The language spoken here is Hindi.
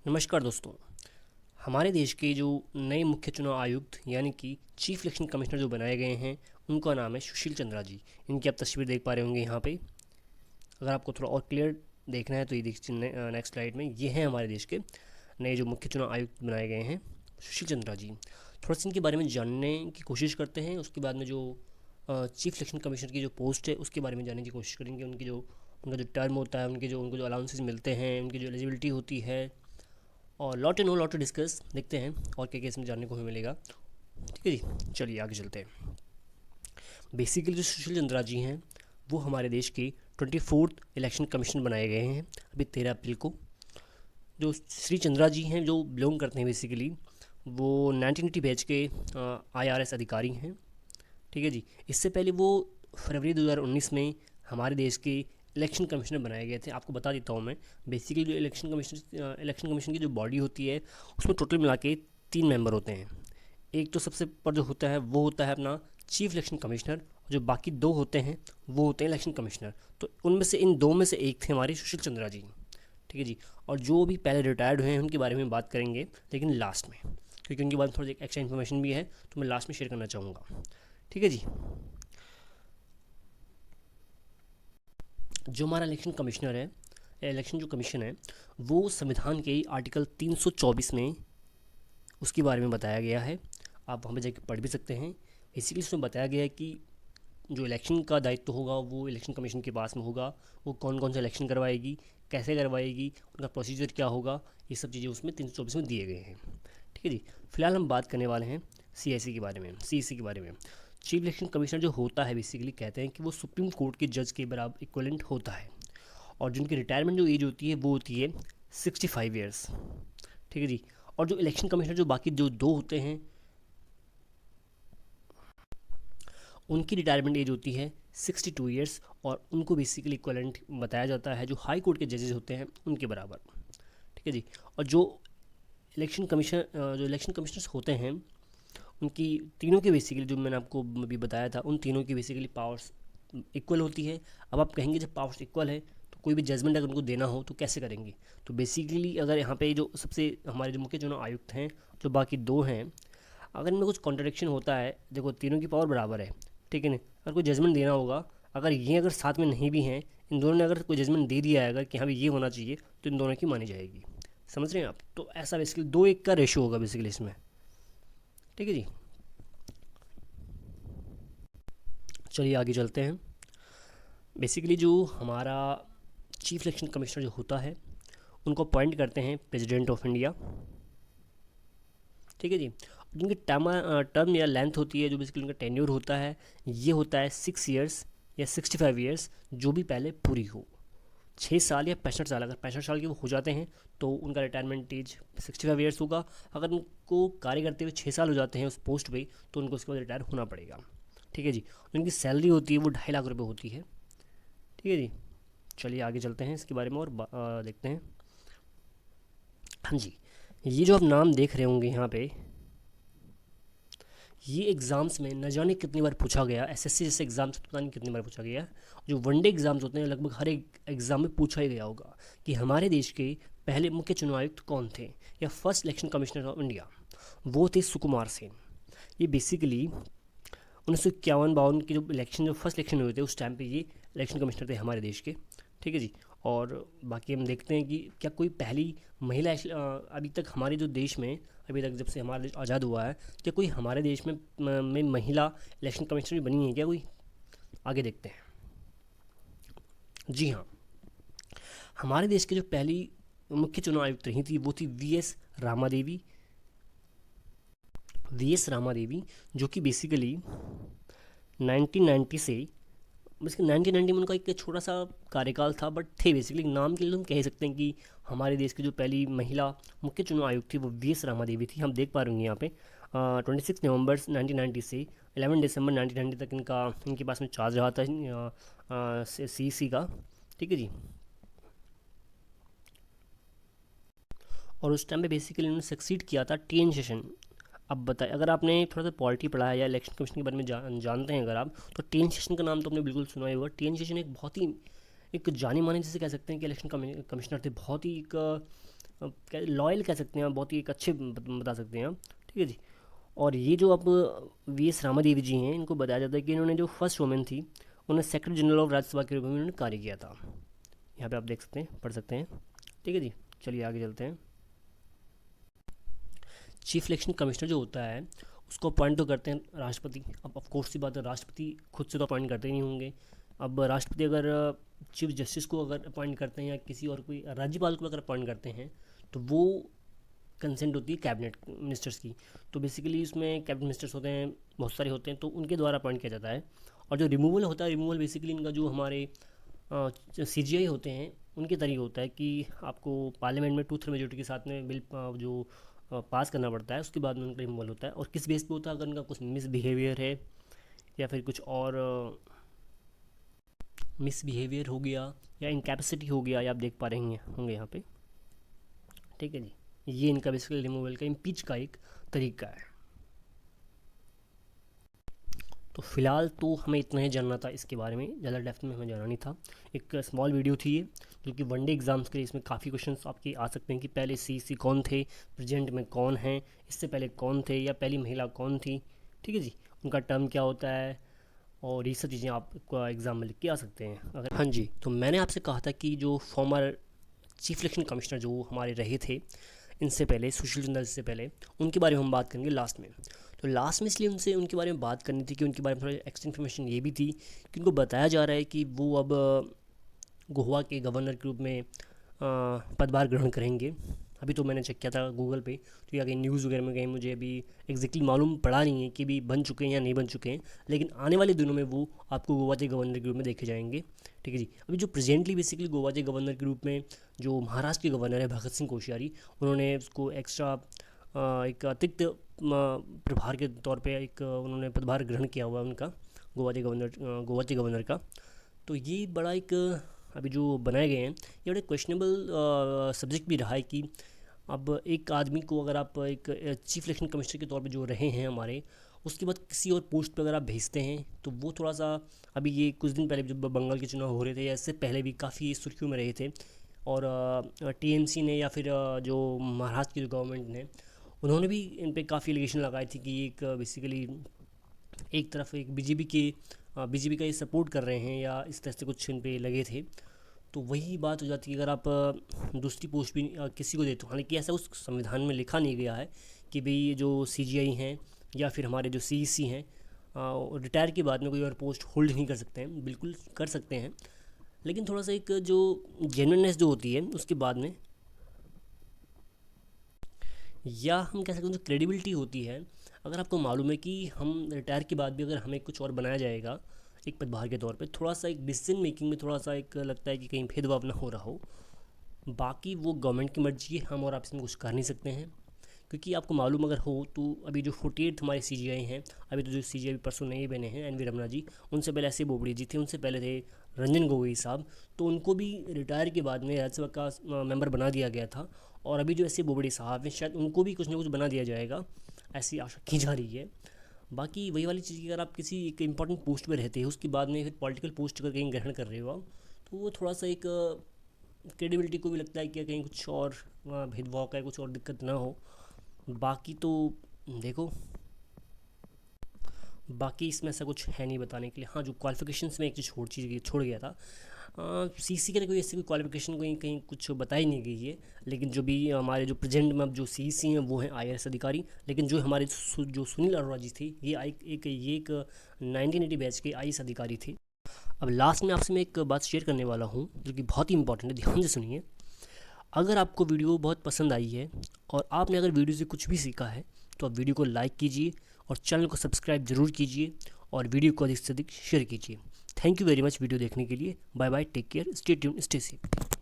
नमस्कार दोस्तों। हमारे देश के जो नए मुख्य चुनाव आयुक्त यानी कि चीफ इलेक्शन कमिश्नर जो बनाए गए हैं उनका नाम है सुशील चंद्रा जी। इनकी आप तस्वीर देख पा रहे होंगे यहाँ पे। अगर आपको थोड़ा और क्लियर देखना है तो ये देखिए नेक्स्ट स्लाइड में ये हैं हमारे देश के नए जो मुख्य चुनाव आयुक्त बनाए गए हैं, सुशील चंद्रा जी। थोड़ा सा इनके बारे में जानने की कोशिश करते हैं, उसके बाद में जो चीफ इलेक्शन कमिश्नर की जो पोस्ट है उसके बारे में जानने की कोशिश करेंगे। उनका जो टर्म होता है, उनको जो अलाउंसेस मिलते हैं, उनकी जो एलिजिबिलिटी होती है, और लॉट टू डिस्कस देखते हैं और क्या क्या इसमें जानने को हमें मिलेगा। ठीक है जी, चलिए आगे चलते हैं। बेसिकली जो सुशील चंद्रा जी हैं वो हमारे देश के 24th इलेक्शन कमीशन बनाए गए हैं अभी 13 अप्रैल को। जो श्री चंद्रा जी हैं जो बिलोंग करते हैं बेसिकली वो 1980 बैच के IRS अधिकारी हैं। ठीक है जी। इससे पहले वो फरवरी 2019 में हमारे देश के इलेक्शन कमिश्नर बनाए गए थे। आपको बता देता हूँ मैं, बेसिकली जो इलेक्शन कमीशन की जो बॉडी होती है उसमें टोटल मिला के 3 मेंबर होते हैं। एक तो सबसे पर जो होता है वो होता है अपना चीफ इलेक्शन कमिश्नर, जो बाकी 2 होते हैं वो होते हैं इलेक्शन कमिश्नर। तो उनमें से इन 2 में से एक थे हमारे सुशील चंद्रा जी। ठीक है जी। और जो भी पहले रिटायर्ड हुए हैं उनके बारे में बात करेंगे लेकिन लास्ट में, क्योंकि उनके बारे में थोड़ी एक्स्ट्रा इन्फॉर्मेशन भी है तो मैं लास्ट में शेयर करना चाहूँगा। ठीक है जी। जो हमारा इलेक्शन कमिश्नर है, इलेक्शन जो कमीशन है, वो संविधान के आर्टिकल 324 में उसके बारे में बताया गया है। आप वहाँ पे जाके पढ़ भी सकते हैं। बेसिकली इसमें बताया गया है कि जो इलेक्शन का दायित्व होगा वो इलेक्शन कमीशन के पास में होगा। वो कौन कौन सा इलेक्शन करवाएगी, कैसे करवाएगी, उनका प्रोसीजर क्या होगा, ये सब चीज़ें उसमें 324 में दिए गए हैं। ठीक है जी। फिलहाल हम बात करने वाले हैं CIC के बारे में, CEC के बारे में। चीफ इलेक्शन कमिश्नर जो होता है बेसिकली कहते हैं कि वो सुप्रीम कोर्ट के जज के बराबर इक्वलेंट होता है। और जिनकी रिटायरमेंट जो एज होती है वो होती है 65 ईयर्स। ठीक है जी। और जो इलेक्शन कमिश्नर जो बाकी जो 2 होते हैं उनकी रिटायरमेंट एज होती है 62 ईयर्स, और उनको बेसिकली इक्वलेंट बताया जाता है जो हाई कोर्ट के जजेस होते हैं उनके बराबर। ठीक है जी। और जो इलेक्शन कमिश्नर्स होते हैं उनकी तीनों के बेसिकली जो मैंने आपको अभी बताया था उन तीनों की बेसिकली पावर्स इक्वल होती है। अब आप कहेंगे जब पावर्स इक्वल है तो कोई भी जजमेंट अगर उनको देना हो तो कैसे करेंगे। तो बेसिकली अगर यहाँ पे जो सबसे हमारे जो मुख्य चुनाव आयुक्त हैं जो बाकी 2 हैं, अगर इनमें कुछ कॉन्ट्रडिक्शन होता है, देखो तीनों की पावर बराबर है, ठीक है ना। अगर कोई जजमेंट देना होगा, अगर साथ में नहीं भी हैं, इन दोनों ने अगर कोई जजमेंट दे दिया है अगर कि हाँ भी ये होना चाहिए, तो इन दोनों की मानी जाएगी। समझ रहे हैं आप। तो ऐसा बेसिकली 2-1 का रेशो होगा बेसिकली इसमें। ठीक है जी। चलिए आगे चलते हैं। बेसिकली जो हमारा चीफ इलेक्शन कमिश्नर जो होता है उनको अपॉइंट करते हैं प्रेसिडेंट ऑफ इंडिया। ठीक है जी। जिनकी टर्म या लेंथ होती है, जो बेसिकली उनका टेन्योर होता है, ये होता है 6 ईयर्स या 65 ईयर्स, जो भी पहले पूरी हो। 6 साल या 65 साल, अगर 65 साल के वो हो जाते हैं तो उनका रिटायरमेंट एज 65 ईयर्स होगा। अगर उनको कार्य करते हुए 6 साल हो जाते हैं उस पोस्ट पे तो उनको उसके बाद रिटायर होना पड़ेगा। ठीक है जी। उनकी सैलरी होती है वो 2.5 लाख रुपये होती है। ठीक है जी। चलिए आगे चलते हैं इसके बारे में और देखते हैं। हाँ जी। ये जो आप नाम देख रहे होंगे यहाँ पे, ये एग्ज़ाम्स में न जाने कितनी बार पूछा गया। SSC जैसे एग्ज़ाम्स पता नहीं कितनी बार पूछा गया। जो वनडे एग्ज़ाम्स होते हैं लगभग हर एक एग्ज़ाम में पूछा ही गया होगा कि हमारे देश के पहले मुख्य चुनाव आयुक्त कौन थे, या first election commissioner of India. वो थे सुकुमार सेन। ये बेसिकली 1951-52 के जो इलेक्शन, जो फर्स्ट इलेक्शन हुए थे उस टाइम पे ये इलेक्शन कमिश्नर थे हमारे देश के। ठीक है जी। और बाकी हम देखते हैं कि क्या कोई पहली महिला अभी तक हमारे जो देश में, अभी तक जब से हमारा देश आज़ाद हुआ है, क्या कोई हमारे देश में महिला इलेक्शन कमिश्नर भी बनी है क्या कोई। आगे देखते हैं। जी हाँ। हमारे देश की जो पहली मुख्य चुनाव आयुक्त रही थी वो थी वी एस रामा देवी, जो कि बेसिकली 1990 से, बेसिकली 1990 में उनका एक छोटा सा कार्यकाल था, बट थे बेसिकली नाम के लिए हम कह सकते हैं कि हमारे देश की जो पहली महिला मुख्य चुनाव आयुक्त थी वो VS रामा देवी थी। हम देख पा रहे होंगे यहाँ पे 26 नवंबर 1990 से 11 दिसंबर 1990 तक इनके पास में चार्ज रहा था CEC का। ठीक है जी। और उस टाइम पे बेसिकली उन्होंने सक्सीड किया था TN शेषन। अब बताएं, अगर आपने थोड़ा सा पॉलिटी पढ़ा है या इलेक्शन कमीशन के बारे में जानते हैं अगर आप, तो TN शेषन का नाम तो आपने बिल्कुल सुना ही होगा। TN शेषन एक बहुत ही एक जानी मानी, जैसे कह सकते हैं कि इलेक्शन कमिश्नर थे। बहुत ही एक लॉयल कह सकते हैं, बहुत ही एक अच्छे बता सकते हैं आप। ठीक है जी। और ये जो अब वी एस रामादेवी जी हैं, इनको बताया जाता है कि इन्होंने जो फर्स्ट वुमेन थी, उन्हें सेक्रेटरी जनरल ऑफ राज्यसभा के रूप में इन्होंने कार्य किया था। यहाँ पे आप देख सकते हैं, पढ़ सकते हैं। ठीक है जी, चलिए आगे चलते हैं। चीफ इलेक्शन कमिश्नर जो होता है, उसको अपॉइंट तो करते हैं राष्ट्रपति। अब ऑफकोर्स सी बात है, राष्ट्रपति खुद से तो अपॉइंट करते ही नहीं होंगे। अब राष्ट्रपति अगर चीफ जस्टिस को अगर अपॉइंट करते हैं या किसी और कोई राज्यपाल को अगर अपॉइंट करते हैं, तो वो कंसेंट होती है कैबिनेट मिनिस्टर्स की। तो बेसिकली इसमें कैबिनेट मिनिस्टर्स होते हैं, बहुत सारे होते हैं, तो उनके द्वारा अपॉइंट किया जाता है। और जो रिमूवल होता है, रिमूवल बेसिकली इनका जो हमारे CGI होते हैं, उनके तरीके होता है कि आपको पार्लियामेंट में 2/3 मेजोरिटी के साथ में बिल जो पास करना पड़ता है, उसके बाद में उनका रिमूवल होता है। और किस बेस पे होता है, अगर उनका कुछ मिसबिहेवियर है या फिर कुछ और मिसबिहेवियर हो गया या इनकैपेसिटी हो गया, या आप देख पा रहे होंगे यहाँ पे। ठीक है जी, ये इनका बेसिकली रिमूवल का, इम्पीच का एक तरीका है। तो फिलहाल तो हमें इतना ही जानना था इसके बारे में, ज़्यादा डेप्थ में हमें जानना नहीं था। एक स्मॉल वीडियो थी ये, जो कि वनडे एग्जाम्स के लिए इसमें काफ़ी क्वेश्चंस आपके आ सकते हैं कि पहले CC कौन थे, प्रेजेंट में कौन हैं, इससे पहले कौन थे, या पहली महिला कौन थी। ठीक है जी, उनका टर्म क्या होता है, और ये सब चीज़ें आप एग्ज़ाम में लिख के आ सकते हैं अगर। हाँ जी, तो मैंने आपसे कहा था कि जो फॉर्मर चीफ इलेक्शन कमिश्नर जो हमारे रहे थे इनसे पहले, सुशील चंद्रा से पहले, उनके बारे में हम बात करेंगे लास्ट में। तो लास्ट में इसलिए उनसे उनके बारे में बात करनी थी कि उनके बारे में थोड़ा एक्स्ट्रा इन्फॉर्मेशन ये भी थी कि उनको बताया जा रहा है कि वो अब गोवा के गवर्नर के रूप में पदभार ग्रहण करेंगे। अभी तो मैंने चेक किया था गूगल पे, तो या कहीं न्यूज़ वगैरह में कहीं मुझे अभी एग्जैक्टली मालूम पड़ा नहीं है कि भी बन चुके हैं या नहीं बन चुके हैं, लेकिन आने वाले दिनों में वो आपको गोवा के गवर्नर के रूप में देखे जाएंगे। ठीक है जी। अभी जो प्रेजेंटली बेसिकली गोवा के गवर्नर के रूप में जो महाराष्ट्र के गवर्नर है भगत सिंह कोश्यारी, उन्होंने उसको एक्स्ट्रा एक अतिरिक्त प्रभार के तौर पे एक उन्होंने पदभार ग्रहण किया हुआ है उनका, गोवा के गवर्नर का। तो ये बड़ा एक अभी जो बनाए गए हैं, ये बड़ा क्वेश्चनेबल सब्जेक्ट भी रहा है कि अब एक आदमी को अगर आप एक चीफ इलेक्शन कमिश्नर के तौर पे जो रहे हैं हमारे, उसके बाद किसी और पोस्ट पे अगर आप भेजते हैं, तो वो थोड़ा सा, अभी ये कुछ दिन पहले जब बंगाल के चुनाव हो रहे थे या इससे पहले भी काफ़ी सुर्खियों में रहे थे, और TMC ने या फिर जो महाराष्ट्र की जो गवर्नमेंट ने, उन्होंने भी इन पर काफ़ी एलिगेशन लगाई थी कि एक बेसिकली एक तरफ एक बीजेपी का ये सपोर्ट कर रहे हैं या इस तरह से कुछ इन पे लगे थे। तो वही बात हो जाती है कि अगर आप दूसरी पोस्ट भी किसी को देते हो, हालांकि ऐसा उस संविधान में लिखा नहीं गया है कि भाई जो CGI हैं या फिर हमारे जो CEC हैं रिटायर के बाद में कोई और पोस्ट होल्ड नहीं कर सकते हैं, बिल्कुल कर सकते हैं, लेकिन थोड़ा सा एक जो जेन्युइननेस जो होती है उसके बाद में, या हम कह सकते हैं जो क्रेडिबिलिटी होती है, अगर आपको मालूम है कि हम रिटायर के बाद भी अगर हमें कुछ और बनाया जाएगा एक पदभार के तौर पे, थोड़ा सा एक डिसीजन मेकिंग में थोड़ा सा एक लगता है कि कहीं भेदभाव ना हो रहा हो। बाकी वो गवर्नमेंट की मर्जी है, हम और आप इसमें कुछ कर नहीं सकते हैं, क्योंकि आपको मालूम अगर हो तो अभी जो 48 हमारे CGI हैं, अभी तो जो CGI परसों नए बने हैं NV रमना जी, उनसे पहले ऐसे बोबड़े जी थे, उनसे पहले थे रंजन गोगोई साहब, तो उनको भी रिटायर के बाद में राज्यसभा का मेंबर बना दिया गया था। और अभी जो ऐसे बोबड़े साहब हैं, शायद उनको भी कुछ ना कुछ बना दिया जाएगा, ऐसी आशा की जा रही है। बाकी वही वाली चीज़ कि अगर आप किसी एक इंपॉर्टेंट पोस्ट पर रहते हैं, उसके बाद में फिर पॉलिटिकल पोस्ट अगर कहीं ग्रहण कर रहे हो आप, तो वो थोड़ा सा एक क्रेडिबिलिटी को भी लगता है कि कहीं कुछ और भेदभाव का कुछ और दिक्कत ना हो। बाकी तो देखो, बाकी इसमें ऐसा कुछ है नहीं बताने के लिए। हाँ, जो क्वालिफिकेशंस में एक चीज़ छोड़ गया था, CC के लिए कोई ऐसी कोई क्वालिफिकेशन कहीं कहीं कुछ बताई नहीं गई है, लेकिन जो भी हमारे जो प्रेजेंट में अब जो CC हैं वो हैं IRS अधिकारी, लेकिन जो हमारे जो सुनील अरोड़ा जी थे, ये एक 1980 बैच के IAS अधिकारी थे। अब लास्ट में आपसे मैं एक बात शेयर करने वाला हूँ जो कि बहुत ही इंपॉर्टेंट है, ध्यान से सुनिए। अगर आपको वीडियो बहुत पसंद आई है और आपने अगर वीडियो से कुछ भी सीखा है, तो आप वीडियो को लाइक कीजिए और चैनल को सब्सक्राइब ज़रूर कीजिए और वीडियो को अधिक से अधिक शेयर कीजिए। Thank you very much video देखने के लिए। Bye bye, take care, stay tune, stay safe.